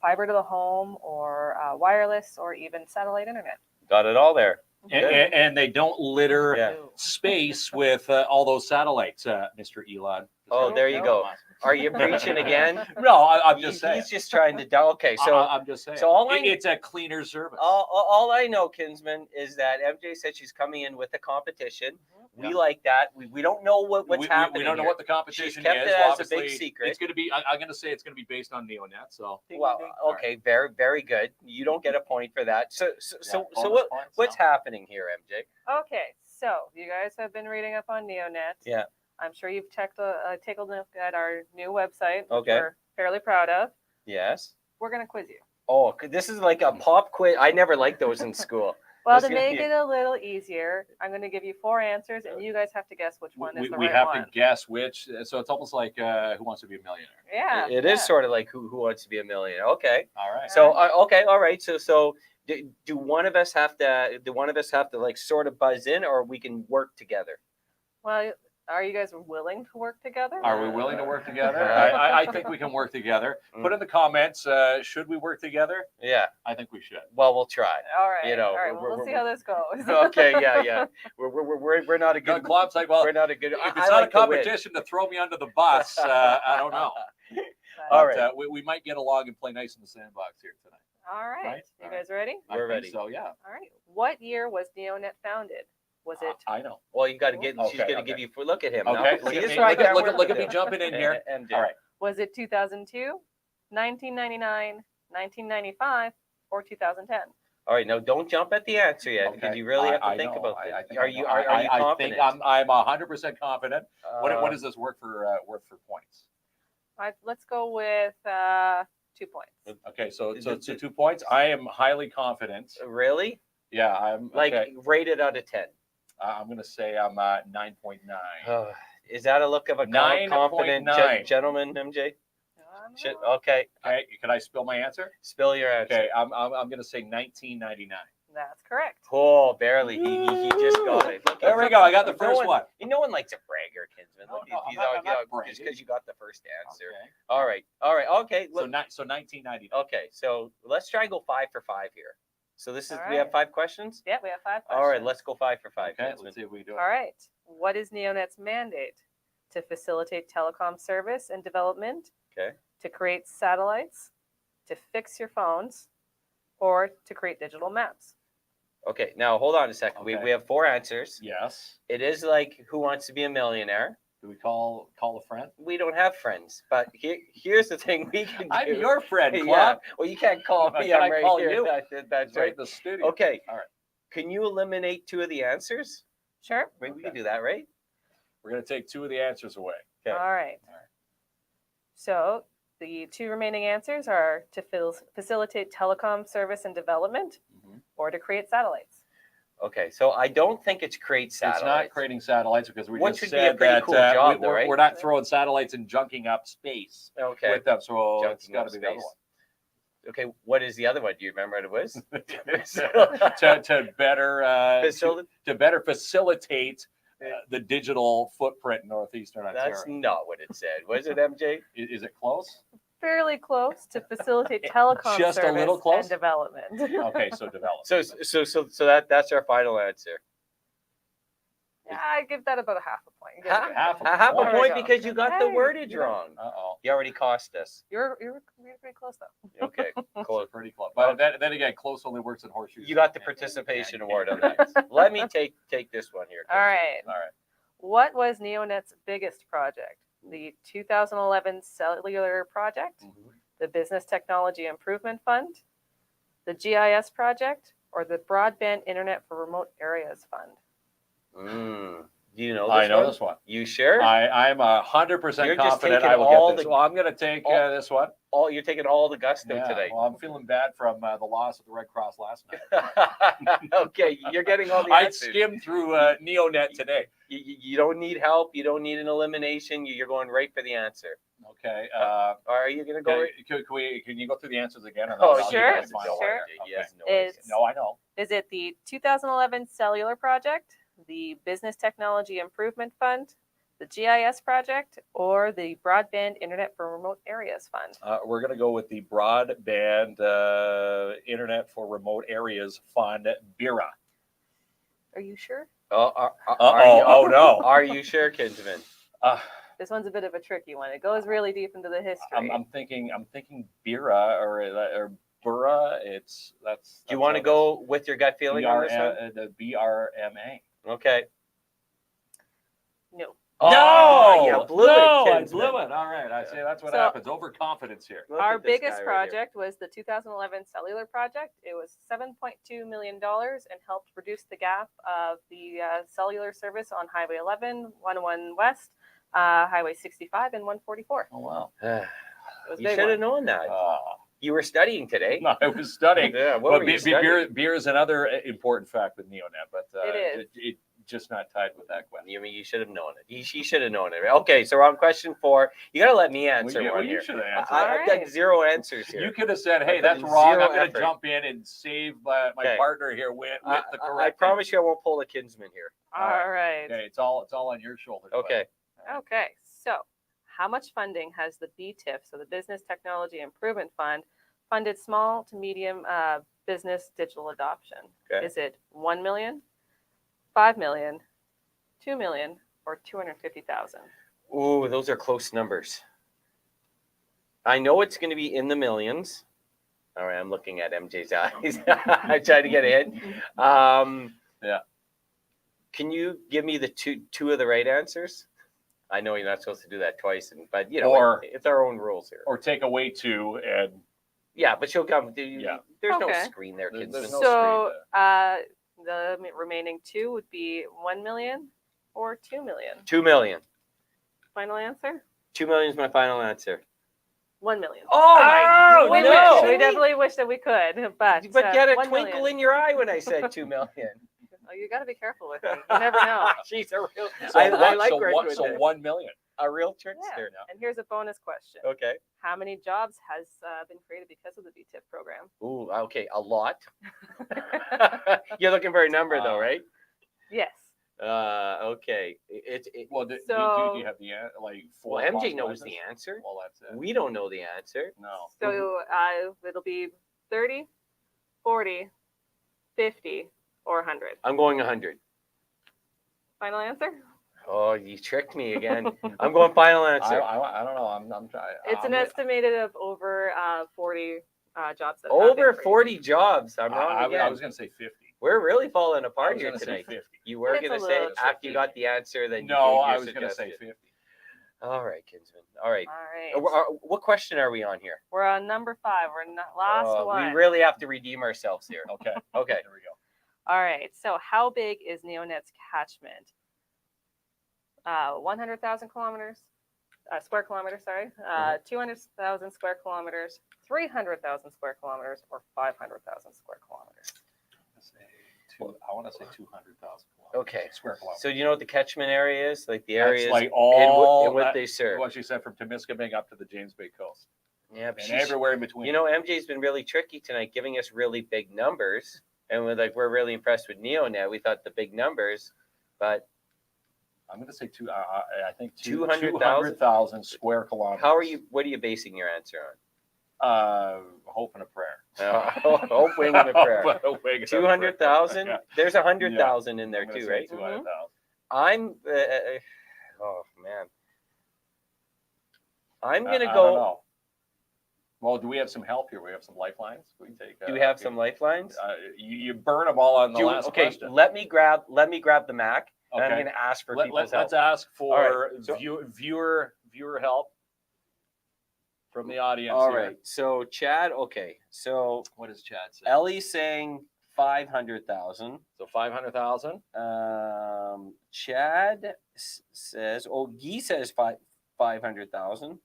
fiber to the home or wireless or even satellite internet. Got it all there. And they don't litter Yeah. space with all those satellites, Mr. Elon. Oh, there you go. Are you preaching again? No, I'm just saying. He's just trying to. Okay, so I'm just saying. so all I- it's a cleaner service. all I know, Kinsman, is that MJ said she's coming in with a competition. We like that. We don't know what's happening. We don't know here. what the competition kept is. it as a Obviously, big secret. It's going to be. I'm going to say it's going to be based on NEOnet. So. Well, okay, very, very good. You don't get a point for that. So bonus what's points, happening here, MJ? Okay, so you guys have been reading up on NEOnet. Yeah. I'm sure you've taken a look at our new website, which Okay. we're fairly proud of. Yes. We're going to quiz you. Oh, this is like a pop quiz. I never liked those in school. Well, This to is gonna make be- it a little easier, I'm going to give you 4 answers, and you guys have to guess which one is the We right have one. to guess which. So it's almost like Who Wants to Be a Millionaire. Yeah. It is sort of like who wants to be a millionaire. Okay. All right. So okay, all right. So do one of us have to like sort of buzz in, or we can work together? Well, are you guys willing to work together? Are we willing to work together? Uh, I think we can work together. Put in the comments, should we work together? Yeah. I think we should. Well, we'll try. All right. You know, all right. we're- We'll see how this goes. Okay. Yeah. We're not a good. Club's like, well, We're not a good. if I it's not like a to win. competition to throw me under the bus, I don't know. All But, right. we might get along and play nice in the sandbox here tonight. All right. Right? You All guys ready? I We're think ready. So yeah, All right. What year was NEOnet founded? Was it I know. Well, you got to get. She's Okay, going to give you. Look at him. Okay, Now. look See, at this me. is why I can't work Look at with me him. jumping in here. MJ. All right. was it 2002, 1999, 1995, or 2010? All right. Now, don't jump at the answer yet, because Okay. you really have to I think know. about I this. think Are I'm- you I confident? think I'm 100% confident. What Uh, does this work for points? Let's go with 2 points. Okay, so 2 points. I am highly confident. Really? Yeah, I'm Like okay. rated out of 10. I'm going to say I'm 9.9. Is that a look of a 9.9. confident gentleman, MJ? Okay. Okay, can I spill my answer? Spill your answer. Okay, I'm going to say 1999. That's correct. Oh, barely. He just got it. Look, There we go. I got the no first one. No one likes a bragger, Kinsman. Look, No, he's I'm not just bragging. because you got the first answer. Okay. All right. Okay. So, Look. so 1999. Okay. So let's try and go 5 for 5 here. So this is All we have right. 5 questions. Yeah, we have 5 questions. All right. Let's go 5 for 5. Okay, Kinsman. let's see if we do it. All right. What is NEOnet's mandate? To facilitate telecom service and development, Okay. to create satellites, to fix your phones, or to create digital maps. Okay. Now hold on a second. Okay. We have 4 answers. Yes. It is like Who Wants to Be a Millionaire. Do we call a friend? We don't have friends, but here's the thing we can do. I'm your friend, Yeah. Clark. Well, you can't call me. Can I'm I right call here. you? That's Right right. in the studio. Okay. All right. Can you eliminate 2 of the answers? Sure. Maybe we can do that, right? We're going to take 2 of the answers away. Okay. All right. All right. So the 2 remaining answers are to facilitate telecom service and development, Mhm. or to create satellites. Okay, so I don't think it's create satellites. It's not creating satellites because we Which just would be a said pretty that cool job, though, we're, right? we're not throwing satellites and junking up space Okay. with them. So it's Junking got up to be the other space. one. Okay, what is the other one? Do you remember what it was? to better Facility? to better facilitate the digital footprint in northeastern That's Ontario. not what it said. Was it, MJ? Is it close? Fairly close to facilitate telecom Just a service little close? and development. Okay, so develop. So that's our final answer. Yeah, I give that about a half a point. Give it a Half good. a Half a point. There we point go. because you got the Hey, wordage you got- wrong. Uh-oh. You already cost us. You're pretty close though. Okay, So close. pretty close. But then again, close only works in horseshoes. You got the participation award on that. Let me take this one here. All right. All right. What was NEOnet's biggest project? The 2011 cellular project, the Business Technology Improvement Fund, the GIS project, or the Broadband Internet for Remote Areas Fund? Do you know this I know one? this one. You sure? I'm 100% You're just confident taking I will all get this. the- Well, I'm going to take this one. You're taking all the gusto Yeah, today. well, I'm feeling bad from the loss of the Red Cross last night. Okay, you're getting all the I answers. skimmed through NEOnet today. You don't need help. You don't need an elimination. You're going right for the answer. Okay. Are you going to go right? Can you go through the answers again? Or Oh, I'll give you sure, my final sure. answer. He has Okay. no idea. It's- No, I know. Is it the 2011 cellular project, the Business Technology Improvement Fund, the GIS project, or the Broadband Internet for Remote Areas Fund? We're going to go with the Broadband Internet for Remote Areas Fund, BIRA. Are you sure? Oh, no. Are you sure, Kinsman? This one's a bit of a tricky one. It goes really deep into the history. I'm thinking BIRA or BURA. That's. Do you want to go with your gut feeling on this one? The BRMA. Okay. No. Oh, you blew it, I Kinsman. blew it. All right. I say that's what So- happens. Overconfidence here. Look Our at this biggest guy right here. project was the 2011 cellular project. It was $7.2 million and helped reduce the gap of the cellular service on Highway 11, 101 West, Highway 65, and 144. Oh wow. It was a You big should have one. known that. You were studying today. No, I was studying. Yeah, what But were you studying? beer is another important fact with NEOnet, but It is. it just not tied with that question. You mean you should have known it? He should have known it. Okay, so we're on question 4. You got to let me answer Well, one you here. should have answered. I've got Alright. 0 answers here. You could have said, "Hey, I that's put wrong. zero I'm going to effort. jump in and save my Okay. partner here with the correct." I promise you I won't pull a Kinsman here. All right. Okay, it's all on your shoulders. bud. Okay. Okay. So, how much funding has the BTIF, so the Business Technology Improvement Fund, funded small to medium business digital adoption? Okay. Is it 1 million, 5 million, 2 million, or 250,000? Ooh, those are close numbers. I know it's going to be in the millions. All right, I'm looking at MJ's eyes. I tried to get ahead. Yeah. Can you give me the two of the right answers? I know you're not supposed to do that twice, but you know, Or- it's our own rules here. Or take away 2 and Yeah, but she'll come. Yeah. There's no Okay. screen there, There's Kinsman. no So, the remaining 2 would be 1 million or 2 million. 2 million. Final answer? 2 million is my final answer. 1 million. Oh, We no! wish. We definitely wish that we could, but But get a 1 twinkle million. in your eye when I said 2 million. Oh, you got to be careful with me. You never know. She's a real. so I one, like so, working one, with so her. 1 million. A real Yeah. trickster. And here's a bonus question. Okay. How many jobs has been created because of the BTIP program? Ooh, okay, a lot. You're looking for a number though, right? Yes. Okay. Well, do So- you have the like 4 Well, MJ knows possibilities? the answer. Well, that's it. We don't know the answer. No. So it'll be 30, 40, 50, or 100. I'm going 100. Final answer? Oh, you tricked me again. I'm going final answer. I don't know. I'm trying. It's an estimated of over 40 jobs. That have been Over created. 40 jobs. I'm wrong I again. was going to say 50. We're really falling I apart was here going to say tonight. 50. You were It's a going to say little after you tricky. got the answer, then you No, gave your I was going to say suggestion. 50. All right, Kinsman. All right. All right. What question are we on here? We're on number 5. We're not last one. We really have to redeem ourselves here. Okay. Okay. There we go. All right. So how big is NEOnet's catchment? 100,000 kilometers, square kilometers, sorry. 200,000 square kilometers, 300,000 square kilometers, or 500,000 square kilometers? Let's say I want to say 200,000. Okay. Square kilometers. So do you know what the catchment area is? Like the That's areas like in all what that- they serve. What she said from Temiskaming up to the James Bay coast, Yeah, but and she's, everywhere in between. you know, MJ's been really tricky tonight, giving us really big numbers, and we're really impressed with NEOnet. We thought the big numbers, but I'm going to say I think 200,000? 200,000 square kilometers. how are you? What are you basing your answer Hope and a prayer. on? Hope, wing, and a prayer. Wing and a prayer. 200,000. Yeah. There's 100,000 in there I'm gonna too, say right? 200,000. I'm. Oh man. I'm gonna I go. don't know. Well, do we have some help here? We have some lifelines. We take. Do we have some lifelines? You burn them all on the last Okay, question. let me grab the Mac, and I'm Okay. gonna ask for people's help. Let's ask for All right, so- viewer help from the audience. All here. right. So Chad. Okay. So What does Chad say? Ellie's saying 500,000. So 500,000. Chad says. Oh, Guy says 500,000.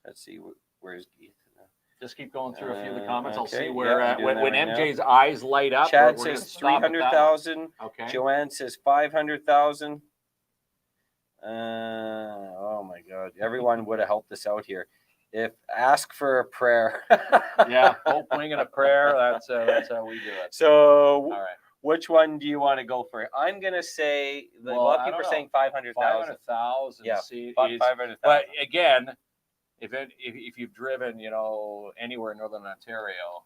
Let's see. Where's Guy? Just keep going through a few of the comments. I'll okay, see where yeah, I'm doing when that right MJ's eyes light up. Chad we're gonna says stop at that one. 300,000. Okay. Joanne says 500,000. Oh my God! Everyone would have helped us out here. If ask for a prayer. Yeah, hope, wing, and a prayer. That's how we do it. So, All right. which one do you want to go for? I'm gonna say a Well, lot of I people don't are saying know. 500,000. 500,000. Yeah, See, is- 500,000. but again, if you've driven, anywhere in Northern Ontario,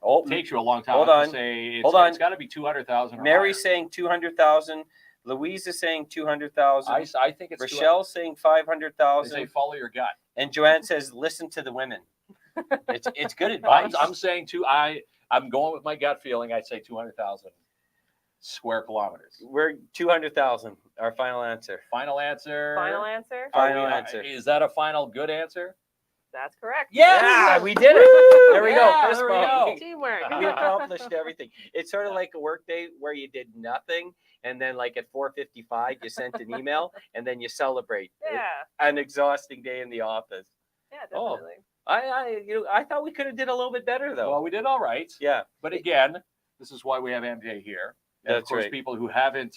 Oh, it takes you a long time. Hold I'm gonna on. say Hold on. It's got to be 200,000. Mary's saying 200,000. Louise is saying 200,000. I think it's Rochelle's saying They 500,000. say follow your gut. And Joanne says listen to the women. It's good advice. I'm saying I'm going with my gut feeling. I'd say 200,000 square kilometers. We're 200,000. Our final answer. Final answer. Final answer? Final answer. Is that a final good answer? That's correct. Yeah, we did it. There we go. Yeah, Fist there we bump. go. Teamwork. We accomplished everything. It's sort of like a work day where you did nothing, and then like at 4:55 you sent an email, and then you celebrate. Yeah. An exhausting day in the office. Yeah, Oh. definitely. I thought we could have did a little bit better though. Well, we did all right. Yeah. But again, this is why we have MJ here. And of That's course, right. people who haven't,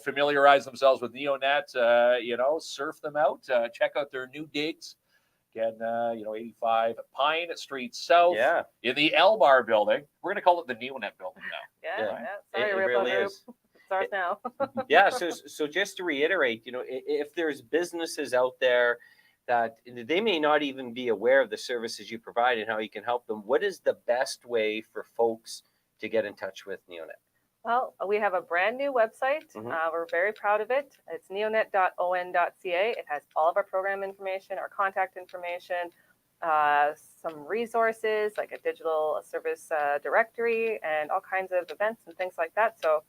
familiarized themselves with NEOnet, surf them out. Check out their new digs. Again, 85 Pine Street South Yeah. in the Elmar building. We're going to call it the NEOnet building now. Yeah. Yeah. Sorry, It Rip really Group. is. It's ours now. Yeah. So just to reiterate, if there's businesses out there that they may not even be aware of the services you provide and how you can help them, what is the best way for folks to get in touch with NEOnet? Well, we have a brand new website. Mhm. We're very proud of it. It's neonet.on.ca. It has all of our program information, our contact information, some resources like a digital service directory, and all kinds of events and things like that. So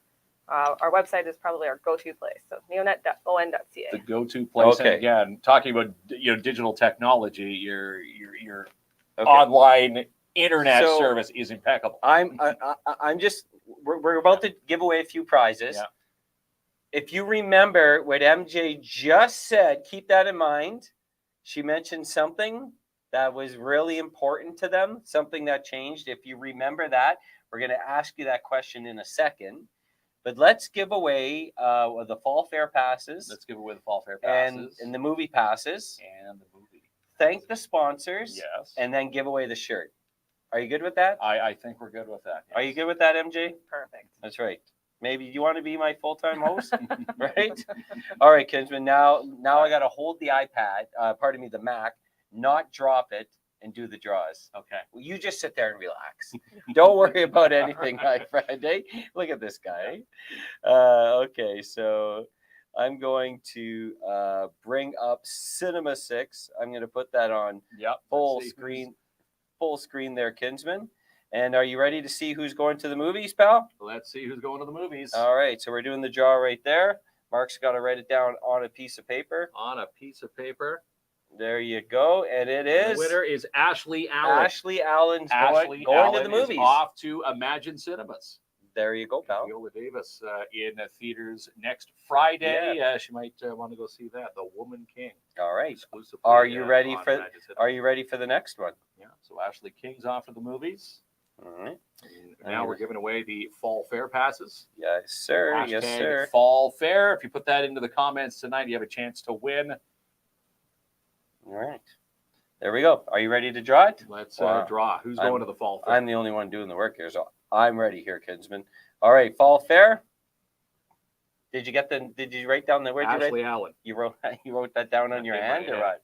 our website is probably our go-to place. So neonet.on.ca. The go-to place. Okay. And again, talking about digital technology, your Okay. online internet So- service is impeccable. I'm just we're about to give away a few prizes. Yeah. If you remember what MJ just said, keep that in mind. She mentioned something that was really important to them, something that changed. If you remember that, we're going to ask you that question in a second. But let's give away the fall fair passes Let's give away the fall fair and passes the movie passes. and the movie. Thank the sponsors Yes. and then give away the shirt. Are you good with that? I think we're good with that. Are you good with that, MJ? Perfect. That's right. Maybe you want to be my full-time host, right? All right, Kinsman. Now I got to hold the iPad, the Mac, not drop it, and do the draws. Okay. Well, you just sit there and relax. Don't worry about anything, my friend. Eh? Look at this guy. Okay, so I'm going to bring up Cinema 6. I'm going to put that on Yep. full Let's see screen there, Kinsman. And are you ready to see who's going to the movies, pal? Let's see who's going to the movies. All right, so we're doing the draw right there. Mark's got to write it down on a piece of paper. On a piece of paper. There you go, and it is The winner is Ashley Allen. Ashley Allen's Ashley going Allen to the movies. is off to Imagine Cinemas. There you go, pal. Viola Davis in theaters next Friday. She might want to go see that. The Woman King. All right. Exclusively, Are you ready on for? Imagine Cinemas. Are you ready for the next one? Yeah. So Ashley King's off to the movies. All right. And now we're giving away the Fall Fair passes. Yes, sir. Yes, Hashtag sir. Fall Fair. If you put that into the comments tonight, you have a chance to win. All right. There we go. Are you ready to draw it? Let's Wow. draw. Who's going to the Fall Fair? I'm the only one doing the work here, so I'm ready here, Kinsman. All right, Fall Fair. Did you write down the word? Ashley Allen. You wrote that down on your hand or what?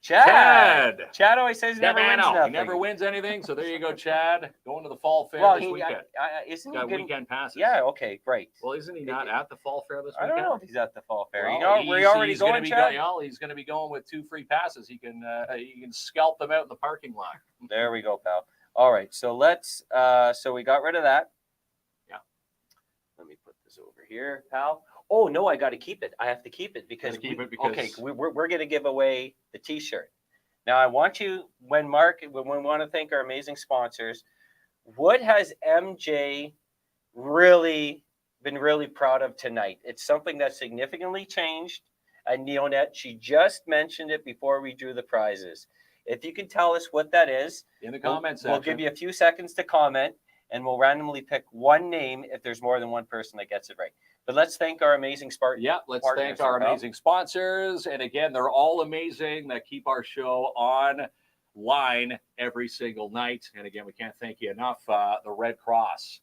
Chad. Chad always says he never wins nothing. He never wins anything. So there you go, Chad. Going to the Fall Fair this weekend. Isn't Got he weekend passes. Yeah. Okay. Great. Well, isn't he not at the Fall Fair this I weekend? don't know if he's at the Fall Fair. Well, we're already going, Chad. He's going to be going with 2 free passes. He can scalp them out in the parking lot. There we go, pal. All right. So let's. So we got rid of that. Yeah. Let me put this over here, pal. Oh no, I got to keep it. I have to keep it because we're going to give away the T-shirt. Now, I want you, when we want to thank our amazing sponsors, what has MJ been really proud of tonight? It's something that significantly changed at NEOnet. She just mentioned it before we drew the prizes. If you can tell us what that is, in the comments section, we'll give you a few seconds to comment, and we'll randomly pick one name if there's more than one person that gets it right. But let's thank our amazing partners. Yeah, let's thank our amazing sponsors. And again, they're all amazing that keep our show online every single night. And again, we can't thank you enough. The Red Cross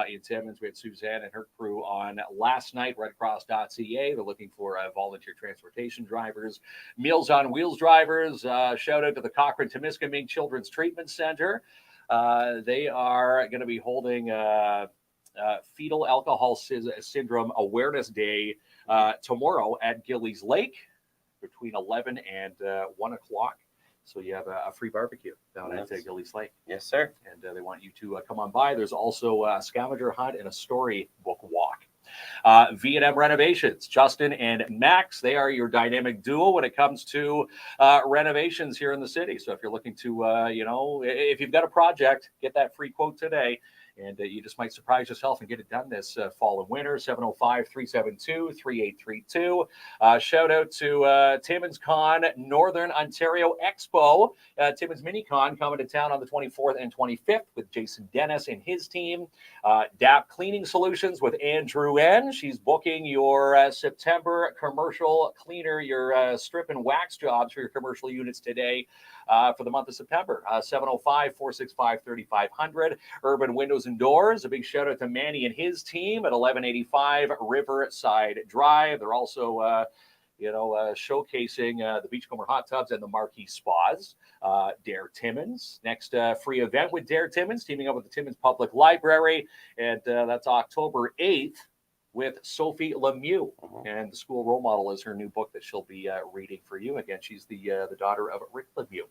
in Timmins. We had Suzanne and her crew on last night, redcross.ca. They're looking for volunteer transportation drivers, Meals on Wheels drivers. Shout out to the Cochrane-Temiskaming Children's Treatment Center. They are going to be holding Fetal Alcohol Syndrome Awareness Day tomorrow at Gillies Lake between 11 and 1 o'clock. So you have a free barbecue down at Gillies Lake. Yes, sir. And they want you to come on by. There's also a scavenger hunt and a storybook walk. V&M Renovations, Justin and Max, they are your dynamic duo when it comes to renovations here in the city. So if you're looking to, if you've got a project, get that free quote today. And you just might surprise yourself and get it done this fall and winter. 705-372-3832. Shout out to Timmins Con Northern Ontario Expo. Timmins Mini-Con coming to town on the 24th and 25th with Jason Dennis and his team. DAP Cleaning Solutions with Andrew N. She's booking your September commercial cleaner, your strip and wax jobs for your commercial units today for the month of September. 705-465-3500. Urban Windows and Doors. A big shout out to Manny and his team at 1185 Riverside Drive. They're also showcasing the Beachcomber Hot Tubs and the Marquee Spas. Dare Timmins. Next free event with Dare Timmins, teaming up with the Timmins Public Library. And that's October 8th with Sophie Lemieux. And The School Role Model is her new book that she'll be reading for you. Again, she's the daughter of Rick Lemieux.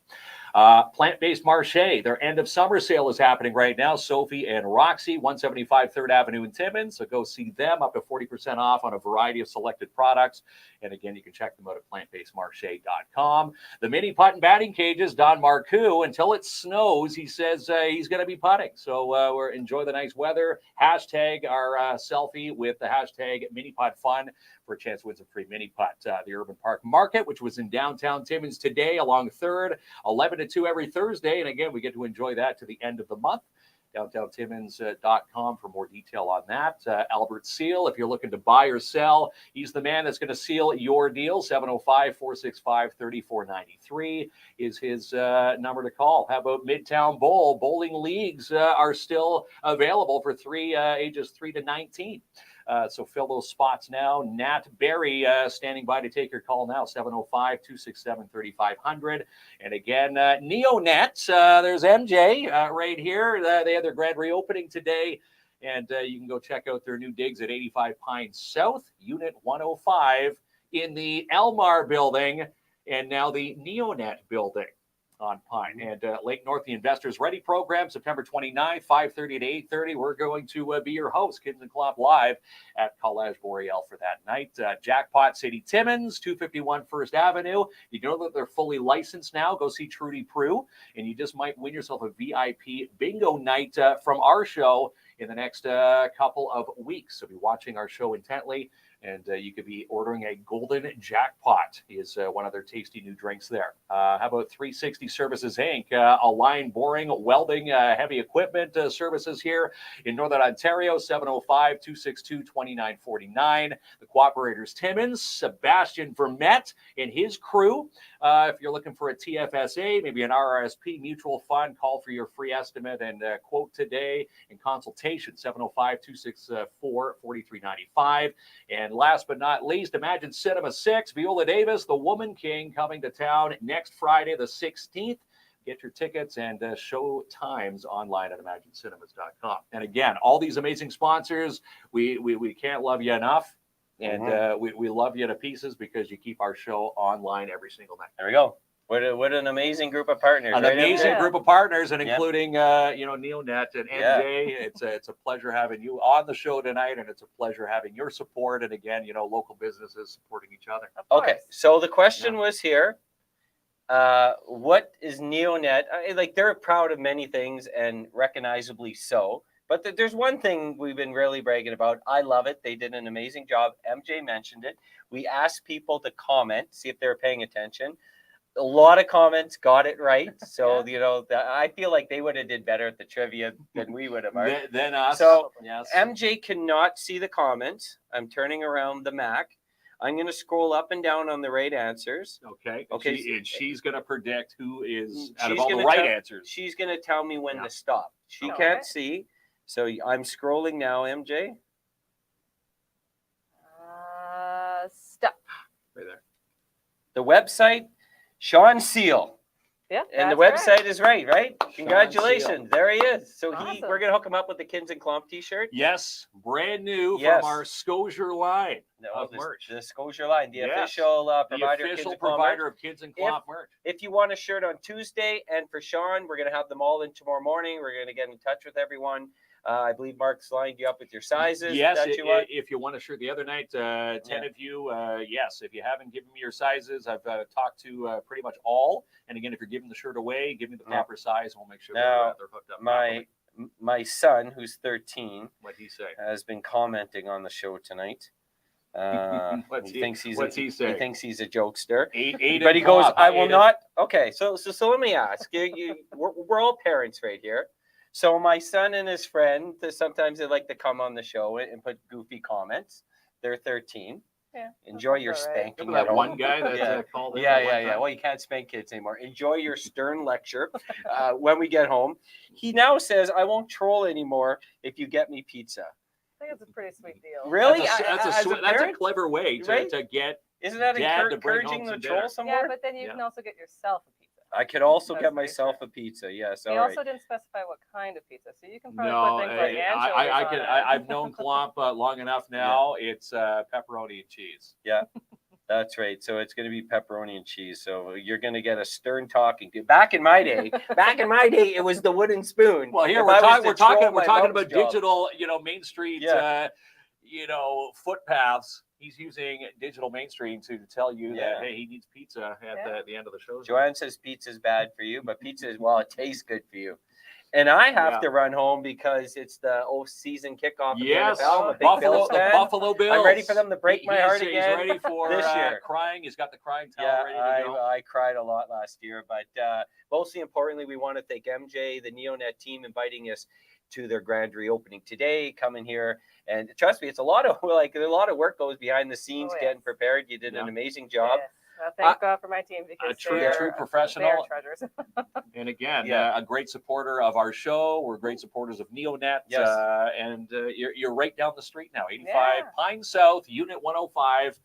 Plant-Based Marché, their end of summer sale is happening right now. Sophie and Roxy, 175 3rd Avenue in Timmins. So go see them, up to 40% off on a variety of selected products. And again, you can check them out at plantbasedmarche.com. The mini putt and batting cages, Don Marcoux, until it snows, he says he's going to be putting. So we're enjoy the nice weather. Hashtag our selfie with the hashtag mini putt fun for a chance to win some free mini putt. The Urban Park Market, which was in downtown Timmins today along 3rd, 11 to 2 every Thursday. And again, we get to enjoy that to the end of the month. DowntownTimmins.com for more detail on that. Albert Seal, if you're looking to buy or sell, he's the man that's going to seal your deal. 705-465-3493 is his number to call. How about Midtown Bowl? Bowling leagues are still available for ages 3 to 19. So fill those spots now. Nat Berry standing by to take your call now, 705-267-3500. And again, NEOnet, there's MJ right here. They had their grand reopening today. And you can go check out their new digs at 85 Pine South, Unit 105 in the Elmar building and now the NEOnet building on Pine. And Lake North, the Investors Ready program, September 29th, 5:30 to 8:30. We're going to be your host, Kids and Club Live at College Boreal for that night. Jackpot City Timmins, 251 First Avenue. You know that they're fully licensed now. Go see Trudy Prue, and you just might win yourself a VIP bingo night from our show in the next couple of weeks. So be watching our show intently And you could be ordering a Golden Jackpot is one of their tasty new drinks there. How about 360 Services Inc., Align Boring, Welding, Heavy Equipment Services here in Northern Ontario, 705-262-2949. The Cooperators Timmins, Sebastian Vermette and his crew. If you're looking for a TFSA, maybe an RRSP mutual fund, call for your free estimate and quote today in consultation, 705-264-4395. And last but not least, Imagine Cinema 6, Viola Davis, The Woman King, coming to town next Friday, the 16th. Get your tickets and show times online at imaginecinemas.com. And again, all these amazing sponsors, we can't love you enough. And we love you to pieces because you keep our show online every single night. There we go. What an amazing group of partners. An amazing group of partners, and including NEOnet and NJ. It's a pleasure having you on the show tonight, and it's a pleasure having your support. And again, local businesses supporting each other. Okay, so the question was here. What is NEOnet? Like, they're proud of many things, and recognizably so. But there's one thing we've been really bragging about. I love it. They did an amazing job. MJ mentioned it. We asked people to comment, see if they were paying attention. A lot of comments got it right. So, I feel like they would have did better at the trivia than we would have. Than us. So, yes. MJ cannot see the comments. I'm turning around the Mac. I'm going to scroll up and down on the right answers. Okay. Okay. And she's going to predict who is out of all the right answers. She's going to tell me when to stop. She can't see. So I'm scrolling now, MJ. Stop. Right there. The website, Sean Seal. Yeah. And the website is right? Congratulations. Seal. There he is. So Awesome. we're going to hook him up with the Kids and Klomp t-shirt. Yes, brand new from our Scotier line of merch. The Scotier line, the official provider, the official Kids and provider of Kids and Klomp merch. If you want a shirt on Tuesday, and for Sean, we're going to have them all in tomorrow morning. We're going to get in touch with everyone. I believe Mark's lined you up with your sizes. Yes, that you want. If you want a shirt the other night, 10 of you, yes. If you haven't given me your sizes, I've talked to pretty much all. And again, if you're giving the shirt away, give me the proper size. We'll make sure they're hooked up. My son, who's 13, what'd he say? Has been commenting on the show tonight. What's he say? He thinks he's a jokester. But he goes, I will not. Okay, so let me ask you. We're all parents right here. So my son and his friend, sometimes they like to come on the show and put goofy comments. They're 13. Yeah, enjoy your spanking. Remember that one guy that called in? Yeah. Well, you can't spank kids anymore. Enjoy your stern lecture when we get home. He now says, I won't troll anymore if you get me pizza. I think it's a pretty sweet deal. Really? That's a clever way to get. Isn't that encouraging the troll somewhere? Yeah, but then you can also get yourself a pizza. I could also get myself a pizza. Yes. He also didn't specify what kind of pizza, so you can probably put things like anchovies I've known Klomp long enough now. Yeah. It's pepperoni and cheese. Yeah, that's right. So it's going to be pepperoni and cheese. So you're going to get a stern talking to. Back in my day, it was the wooden spoon. Well, here we're talking about digital, Main Street, footpaths. He's using digital mainstream to tell you that, hey, he needs pizza at the end of the show. Joanne says pizza's bad for you, but pizza it tastes good for you. And I have to run home because it's the season kickoff. Yes, Buffalo Bills. I'm ready for them to break my heart again. He's ready for this year. Crying. He's got the crying towel ready to go. I cried a lot last year, but mostly importantly, we want to thank MJ, the NEOnet team, inviting us to their grand reopening today. Come in here, and trust me, it's a lot of work goes behind the scenes getting prepared. You did an amazing job. Yes. Well, thank God for my team because a true professional. They are treasures. And again, a great supporter of our show. We're great supporters of NEOnet. Yes. And you're right down the street now, 85 Pine South, Unit 105.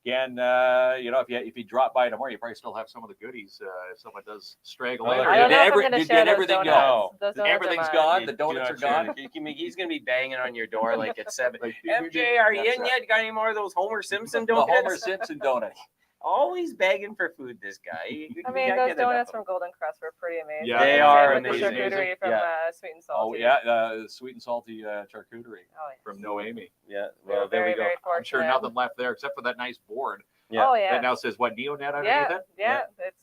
Again, if you drop by tomorrow, you probably still have some of the goodies. If someone does straggle in, did everything go? Everything's gone. The donuts are gone. He's gonna be banging on your door like at 7. MJ, are you in yet? Got any more of those Homer Simpson donuts? The Homer Simpson donuts. Always begging for food, this guy. I mean, those donuts from Golden Crust were pretty amazing. Yeah, they are amazing. The charcuterie from Sweet and Salty. Oh, yeah, sweet and salty charcuterie from Noemi. Yeah, well, there we go. I'm sure nothing left there except for that nice board. Yeah. Oh, yeah. That now says, what, NEOnet underneath it? Yeah, it's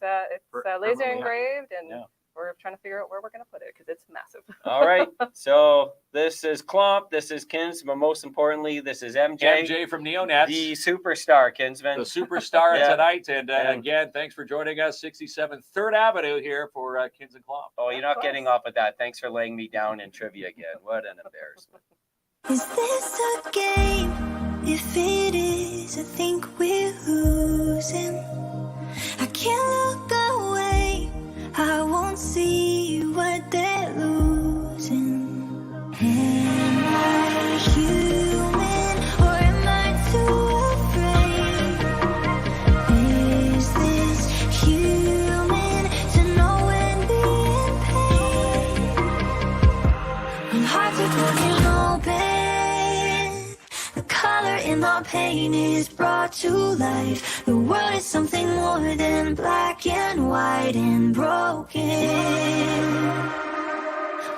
laser engraved, and we're trying to figure out where we're going to put it because it's massive. All right. So this is Klomp, this is Kins, but most importantly, this is MJ. MJ from NEOnet. The superstar, Kinsman. The superstar Yeah. tonight. And And- again, thanks for joining us. 67th 3rd Avenue here for Kins and Klomp. Oh, you're not getting off with that. Thanks for laying me down in trivia again. What an embarrassment. Is this a game? If it is, I think we're losing. I can't look away. I won't see what they're losing. Am I human or am I too afraid? Is this human to know when being pain? When hearts are broken open, the color in our pain is brought to life. The world is something more than black and white and broken.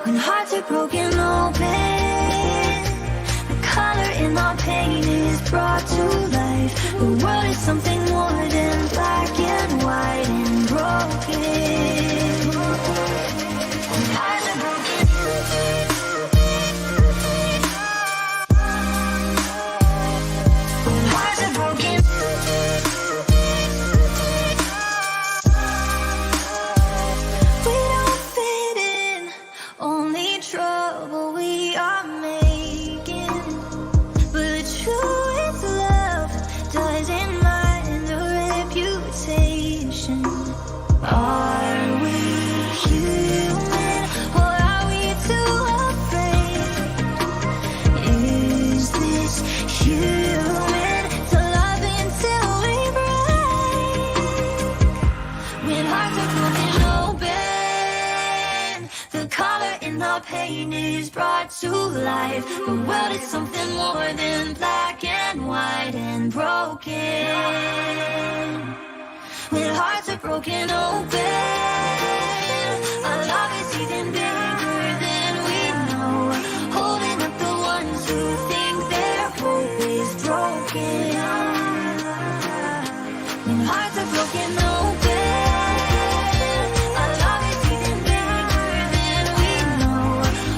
When hearts are broken open, the color in our pain is brought to life. The world is something more than black and white and broken. When hearts are broken. Hearts are broken. We don't fit in, only trouble we are making. But the truest love doesn't mind the reputation. Are we human or are we too afraid? Is this human to love until we break? When hearts are broken open, the color in our pain is brought to life. The world is something more than black and white and broken. When hearts are broken open, our love is even bigger than we know. Holding up the ones who think their hope is broken. When hearts are broken open, our love is even bigger than we know.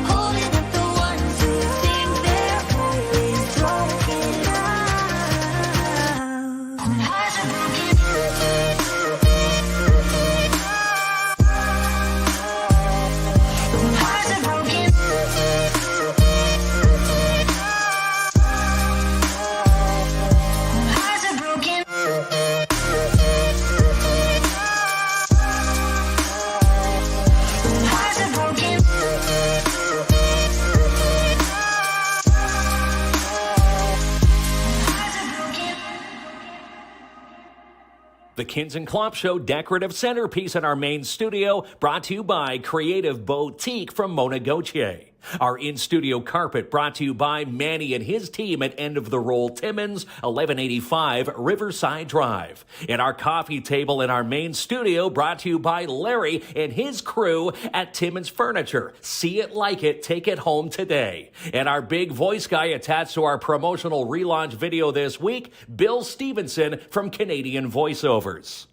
Holding up the ones who think their hope is broken. When hearts are broken. When hearts are broken. When hearts are broken. When hearts are broken. Hearts are broken. The Kins and Klomp Show decorative centerpiece in our main studio, brought to you by Creative Boutique from Mona Gauthier. Our in-studio carpet brought to you by Manny and his team at End of the Roll Timmins, 1185 Riverside Drive. And our coffee table in our main studio brought to you by Larry and his crew at Timmins Furniture. See it, like it, take it home today. And our big voice guy attached to our promotional relaunch video this week, Bill Stevenson from Canadian Voiceovers.